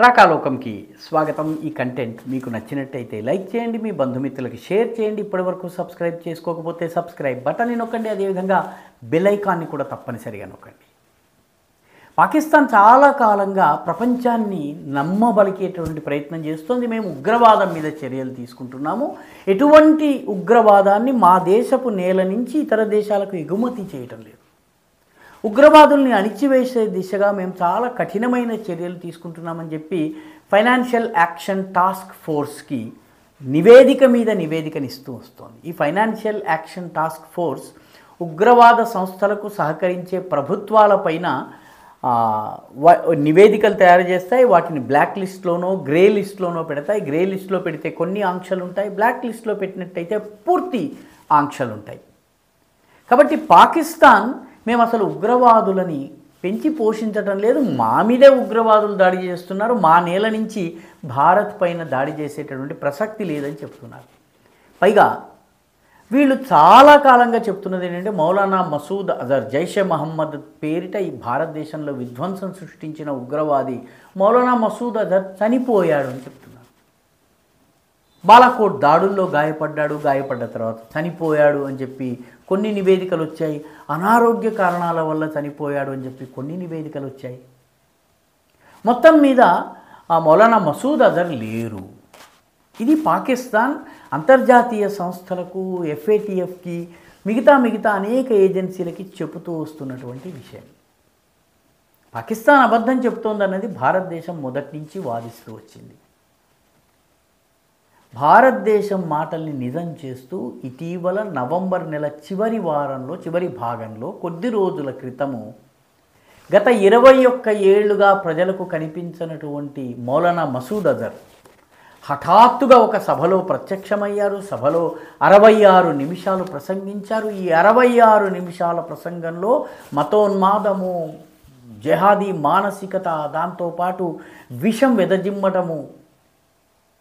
రాకాలోకంకి స్వాగతం. ఈ కంటెంట్ మీకు నచ్చినట్టయితే లైక్ చేయండి, మీ బంధుమిత్రులకి షేర్ చేయండి. ఇప్పటివరకు సబ్స్క్రైబ్ చేసుకోకపోతే సబ్స్క్రైబ్ బటన్ని నొక్కండి, అదేవిధంగా బెల్ ఐకాన్ని కూడా తప్పనిసరిగా నొక్కండి. పాకిస్తాన్ చాలా కాలంగా ప్రపంచాన్ని నమ్మబలికేటువంటి ప్రయత్నం చేస్తోంది. మేము ఉగ్రవాదం మీద చర్యలు తీసుకుంటున్నాము, ఎటువంటి ఉగ్రవాదాన్ని మా దేశపు నేల నుంచి ఇతర దేశాలకు ఎగుమతి చేయటం లేదు, ఉగ్రవాదుల్ని అణిచివేసే దిశగా మేము చాలా కఠినమైన చర్యలు తీసుకుంటున్నామని చెప్పి ఫైనాన్షియల్ యాక్షన్ టాస్క్ ఫోర్స్కి నివేదిక మీద నివేదికనిస్తూ వస్తోంది. ఈ ఫైనాన్షియల్ యాక్షన్ టాస్క్ ఫోర్స్ ఉగ్రవాద సంస్థలకు సహకరించే ప్రభుత్వాలపైన నివేదికలు తయారు చేస్తాయి. వాటిని బ్లాక్ లిస్ట్లోనో గ్రే లిస్ట్లోనో పెడతాయి. గ్రే లిస్ట్లో పెడితే కొన్ని ఆంక్షలు ఉంటాయి, బ్లాక్ లిస్ట్లో పెట్టినట్టయితే పూర్తి ఆంక్షలు ఉంటాయి. కాబట్టి పాకిస్తాన్ మేము అసలు ఉగ్రవాదులని పెంచి పోషించటం లేదు, మా మీదే ఉగ్రవాదులు దాడి చేస్తున్నారు, మా నేల నుంచి భారత్ పైన దాడి చేసేటటువంటి ప్రసక్తి లేదని చెప్తున్నారు. పైగా వీళ్ళు చాలా కాలంగా చెప్తున్నది ఏంటంటే మౌలానా మసూద్ అజర్, జైషే మహమ్మద్ పేరిట ఈ భారతదేశంలో విధ్వంసం సృష్టించిన ఉగ్రవాది మౌలానా మసూద్ అజర్ చనిపోయాడు అని చెప్తున్నారు. బాలాకోట్ దాడుల్లో గాయపడ్డ తర్వాత చనిపోయాడు అని చెప్పి కొన్ని నివేదికలు వచ్చాయి. అనారోగ్య కారణాల వల్ల చనిపోయాడు అని చెప్పి కొన్ని నివేదికలు వచ్చాయి. మొత్తం మీద ఆ మౌలానా మసూద్ అజర్ లేరు. ఇది పాకిస్తాన్ అంతర్జాతీయ సంస్థలకు, FATFకి, మిగతా అనేక ఏజెన్సీలకి చెబుతూ వస్తున్నటువంటి విషయం. పాకిస్తాన్ అబద్ధం చెప్తోందన్నది భారతదేశం మొదటి నుంచి వాదిస్తూ వచ్చింది. భారతదేశం మాటల్ని నిజం చేస్తూ ఇటీవల నవంబర్ నెల చివరి భాగంలో కొద్ది రోజుల క్రితము గత 21 ఏళ్లుగా ప్రజలకు కనిపించినటువంటి మౌలానా మసూద్ అజర్ హఠాత్తుగా ఒక సభలో ప్రత్యక్షమయ్యారు. సభలో 66 నిమిషాలు ప్రసంగించారు. ఈ 66 నిమిషాల ప్రసంగంలో మతోన్మాదము, జెహాదీ మానసికత, దాంతోపాటు విషం వెదజిమ్మటము,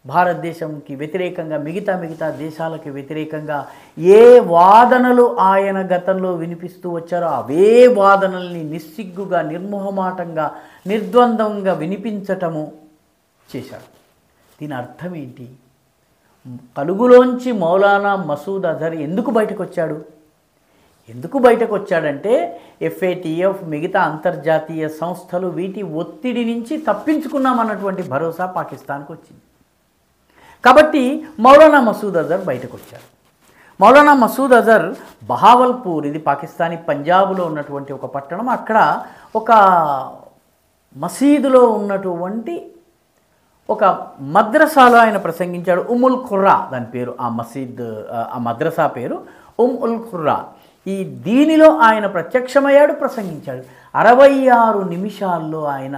భారతదేశంకి వ్యతిరేకంగా మిగతా దేశాలకు వ్యతిరేకంగా ఏ వాదనలు ఆయన గతంలో వినిపిస్తూ వచ్చారో అవే వాదనల్ని నిస్సిగ్గుగా, నిర్మోహమాటంగా, నిర్ద్వంద్వంగా వినిపించటము చేశారు. దీని అర్థం ఏంటి? కలుగులోంచి మౌలానా మసూద్ అజర్ ఎందుకు బయటకు వచ్చాడంటే FATF, మిగతా అంతర్జాతీయ సంస్థలు వీటి ఒత్తిడి నుంచి తప్పించుకున్నామన్నటువంటి భరోసా పాకిస్తాన్కి వచ్చింది. కాబట్టి మౌలానా మసూద్ అజర్ బయటకు వచ్చారు. మౌలానా మసూద్ అజర్ బహావల్పూర్, ఇది పాకిస్తానీ పంజాబ్లో ఉన్నటువంటి ఒక పట్టణం, అక్కడ ఒక మసీదులో ఉన్నటువంటి ఒక మద్రసాలో ఆయన ప్రసంగించాడు. ఉల్ ఖుర్రా దాని పేరు, ఆ మద్రసా పేరు ఉల్ ఖుర్రా. దీనిలో ఆయన ప్రత్యక్షమయ్యాడు, ప్రసంగించాడు. 66 నిమిషాల్లో ఆయన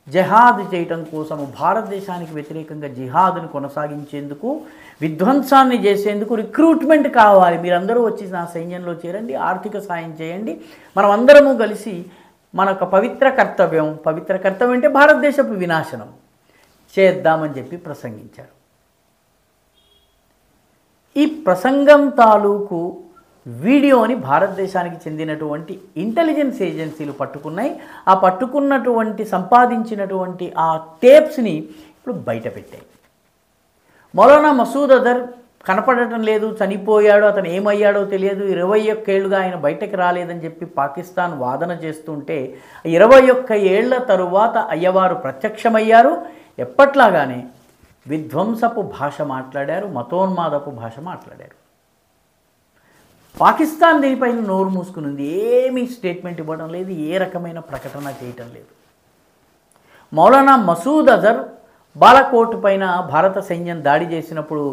జిహాద్ చేయటం కోసము, భారతదేశానికి వ్యతిరేకంగా జిహాద్ని కొనసాగించేందుకు, విధ్వంసాన్ని చేసేందుకు రిక్రూట్మెంట్ కావాలి, మీరందరూ వచ్చి నా సైన్యంలో చేరండి, ఆర్థిక సాయం చేయండి, మనం అందరము కలిసి మన ఒక పవిత్ర కర్తవ్యం అంటే భారతదేశపు వినాశనం చేద్దామని చెప్పి ప్రసంగించారు. ఈ ప్రసంగం తాలూకు వీడియోని భారతదేశానికి చెందినటువంటి ఇంటెలిజెన్స్ ఏజెన్సీలు పట్టుకున్నాయి. ఆ పట్టుకున్నటువంటి సంపాదించినటువంటి ఆ టేప్స్ని ఇప్పుడు బయట పెట్టాయి. మౌలానా మసూద్ అజర్ కనపడటం లేదు, చనిపోయాడు, అతను ఏమయ్యాడో తెలియదు, 21 ఏళ్లుగా ఆయన బయటకు రాలేదని చెప్పి పాకిస్తాన్ వాదన చేస్తుంటే 21 ఏళ్ల తరువాత అయ్యవారు ప్రత్యక్షమయ్యారు. ఎప్పట్లాగానే విధ్వంసపు భాష మాట్లాడారు, మతోన్మాదపు భాష మాట్లాడారు. పాకిస్తాన్ దీనిపైన నోరు మూసుకునింది, ఏమీ స్టేట్మెంట్ ఇవ్వడం లేదు, ఏ రకమైన ప్రకటన చేయటం లేదు. మౌలానా మసూద్ అజర్ బాలాకోట్ పైన భారత సైన్యం దాడి చేసినప్పుడు,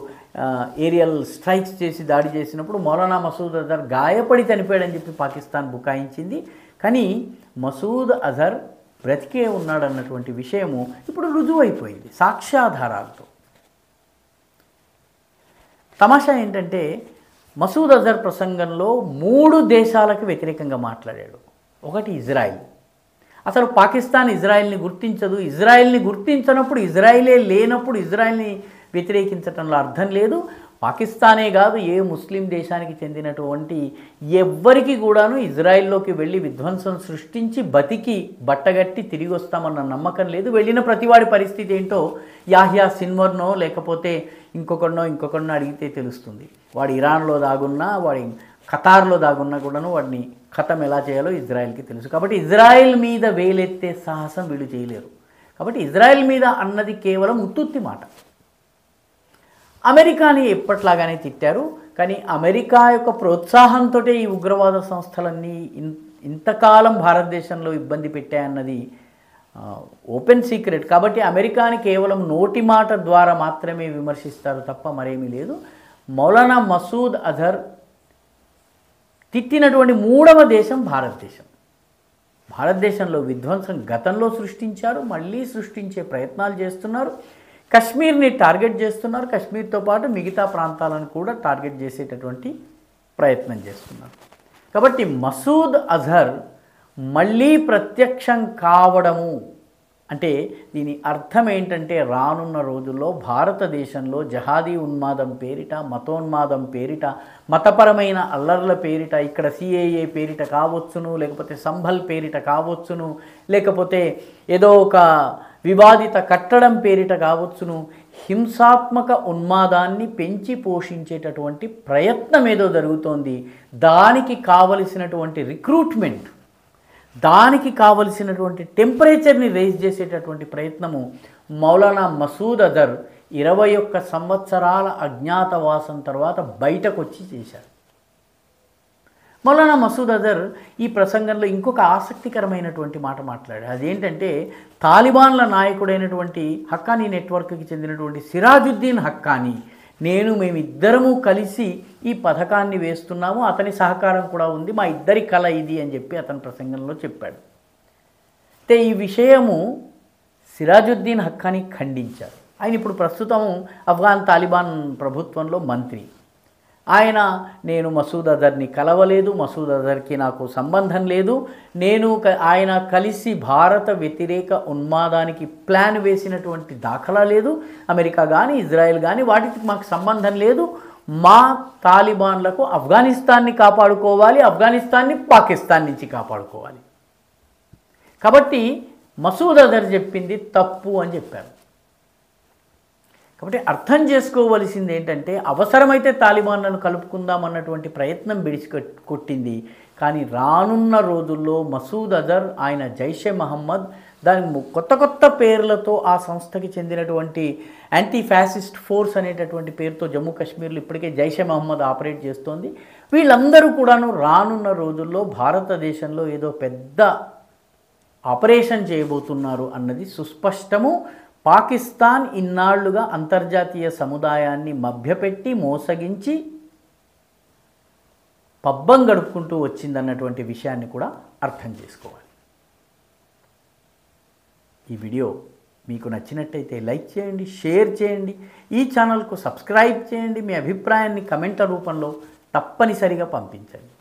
ఏరియల్ స్ట్రైక్స్ చేసి దాడి చేసినప్పుడు మౌలానా మసూద్ అజర్ గాయపడి చనిపోయాడని చెప్పి పాకిస్తాన్ బుకాయించింది. కానీ మసూద్ అజర్ బ్రతికే ఉన్నాడన్నటువంటి విషయము ఇప్పుడు రుజువైపోయింది సాక్ష్యాధారాలతో. తమాషా ఏంటంటే మసూద్ అజర్ ప్రసంగంలో 3 దేశాలకు వ్యతిరేకంగా మాట్లాడాడు. ఒకటి ఇజ్రాయిల్. అసలు పాకిస్తాన్ ఇజ్రాయిల్ని గుర్తించదు, ఇజ్రాయిల్ని గుర్తించనప్పుడు, ఇజ్రాయిలే లేనప్పుడు ఇజ్రాయిల్ని వ్యతిరేకించడంలో అర్థం లేదు. పాకిస్తానే కాదు, ఏ ముస్లిం దేశానికి చెందినటువంటి ఎవ్వరికి కూడాను ఇజ్రాయిల్లోకి వెళ్ళి విధ్వంసం సృష్టించి బతికి బట్టగట్టి తిరిగి వస్తామన్న నమ్మకం లేదు. వెళ్ళిన ప్రతివాడి పరిస్థితి ఏంటో యాహ్యా సిన్వర్నో లేకపోతే ఇంకొకరినో అడిగితే తెలుస్తుంది. వాడు ఇరాన్లో దాగున్నా, వాడి ఖతార్లో దాగున్నా కూడాను వాడిని ఖతం ఎలా చేయాలో ఇజ్రాయెల్కి తెలుసు. కాబట్టి ఇజ్రాయెల్ మీద వేలెత్తే సాహసం వీళ్ళు చేయలేరు. కాబట్టి ఇజ్రాయెల్ మీద అన్నది కేవలం ఉత్తుత్తి మాట. అమెరికాని ఎప్పట్లాగానే తిట్టారు, కానీ అమెరికా యొక్క ప్రోత్సాహంతో ఈ ఉగ్రవాద సంస్థలన్నీ ఇంతకాలం భారతదేశంలో ఇబ్బంది పెట్టాయన్నది ఓపెన్ సీక్రెట్. కాబట్టి అమెరికాని కేవలం నోటి మాట ద్వారా మాత్రమే విమర్శిస్తారు తప్ప మరేమీ లేదు. మౌలానా మసూద్ అజర్ తిట్టినటువంటి 3వ దేశం భారతదేశం. భారతదేశంలో విధ్వంసం గతంలో సృష్టించారు, మళ్ళీ సృష్టించే ప్రయత్నాలు చేస్తున్నారు. కశ్మీర్ని టార్గెట్ చేస్తున్నారు, కశ్మీర్తో పాటు మిగతా ప్రాంతాలను కూడా టార్గెట్ చేసేటటువంటి ప్రయత్నం చేస్తున్నారు. కాబట్టి మసూద్ అజర్ మళ్ళీ ప్రత్యక్షం కావడము అంటే దీని అర్థం ఏంటంటే రానున్న రోజుల్లో భారతదేశంలో జహాదీ ఉన్మాదం పేరిట, మతోన్మాదం పేరిట, మతపరమైన అల్లర్ల పేరిట, ఇక్కడ సిఏఏ పేరిట కావచ్చును, లేకపోతే సంభల్ పేరిట కావచ్చును, లేకపోతే ఏదో ఒక వివాదిత కట్టడం పేరిట కావచ్చును, హింసాత్మక ఉన్మాదాన్ని పెంచి పోషించేటటువంటి ప్రయత్నం ఏదో జరుగుతోంది. దానికి కావలసినటువంటి రిక్రూట్మెంట్, దానికి కావలసినటువంటి టెంపరేచర్ని రేజ్ చేసేటటువంటి ప్రయత్నము మౌలానా మసూద్ అజర్ 21 సంవత్సరాల అజ్ఞాతవాసం తర్వాత బయటకు వచ్చి చేశారు. మౌలానా మసూద్ అజర్ ఈ ప్రసంగంలో ఇంకొక ఆసక్తికరమైనటువంటి మాట మాట్లాడారు. అదేంటంటే తాలిబాన్ల నాయకుడైనటువంటి హక్కానీ నెట్వర్క్కి చెందినటువంటి సిరాజుద్దీన్ హక్కానీ మేమిద్దరము కలిసి ఈ పథకాన్ని వేస్తున్నాము, అతని సహకారం కూడా ఉంది, మా ఇద్దరి కళ ఇది అని చెప్పి అతని ప్రసంగంలో చెప్పాడు. అయితే ఈ విషయము సిరాజుద్దీన్ హక్కానీ ఖండించారు. ఆయన ఇప్పుడు ప్రస్తుతం ఆఫ్ఘాన్ తాలిబాన్ ప్రభుత్వంలో మంత్రి. నేను మసూద్ అజర్ని కలవలేదు, మసూద్ అజర్కి నాకు సంబంధం లేదు, ఆయన కలిసి భారత వ్యతిరేక ఉన్మాదానికి ప్లాన్ వేసినటువంటి దాఖలా లేదు, అమెరికా కానీ ఇజ్రాయెల్ కానీ వాటికి మాకు సంబంధం లేదు, మా తాలిబాన్లకు ఆఫ్ఘనిస్తాన్ని కాపాడుకోవాలి, ఆఫ్ఘనిస్తాన్ని పాకిస్తాన్ నుంచి కాపాడుకోవాలి. కాబట్టి మసూద్ అజర్ చెప్పింది తప్పు అని చెప్పారు. కాబట్టి అర్థం చేసుకోవలసింది ఏంటంటే అవసరమైతే తాలిబాన్లను కలుపుకుందాం అన్నటువంటి ప్రయత్నం కొట్టింది. కానీ రానున్న రోజుల్లో మసూద్ అజర్, ఆయన జైషే మహమ్మద్, దాని కొత్త పేర్లతో ఆ సంస్థకి చెందినటువంటి యాంటీ ఫ్యాసిస్ట్ ఫోర్స్ అనేటటువంటి పేరుతో జమ్మూ కాశ్మీర్లో ఇప్పటికే జైషే మహమ్మద్ ఆపరేట్ చేస్తోంది. వీళ్ళందరూ కూడాను రానున్న రోజుల్లో భారతదేశంలో ఏదో పెద్ద ఆపరేషన్ చేయబోతున్నారు అన్నది సుస్పష్టము. పాకిస్తాన్ ఇన్నాళ్లుగా అంతర్జాతీయ సముదాయాన్ని మభ్యపెట్టి మోసగించి పబ్బం గడుపుకుంటూ వచ్చిందన్నటువంటి విషయాన్ని కూడా అర్థం చేసుకోవాలి. ఈ వీడియో మీకు నచ్చినట్టయితే లైక్ చేయండి, షేర్ చేయండి, ఈ ఛానల్కు సబ్స్క్రైబ్ చేయండి, మీ అభిప్రాయాన్ని కమెంట్ల రూపంలో తప్పనిసరిగా పంపించండి.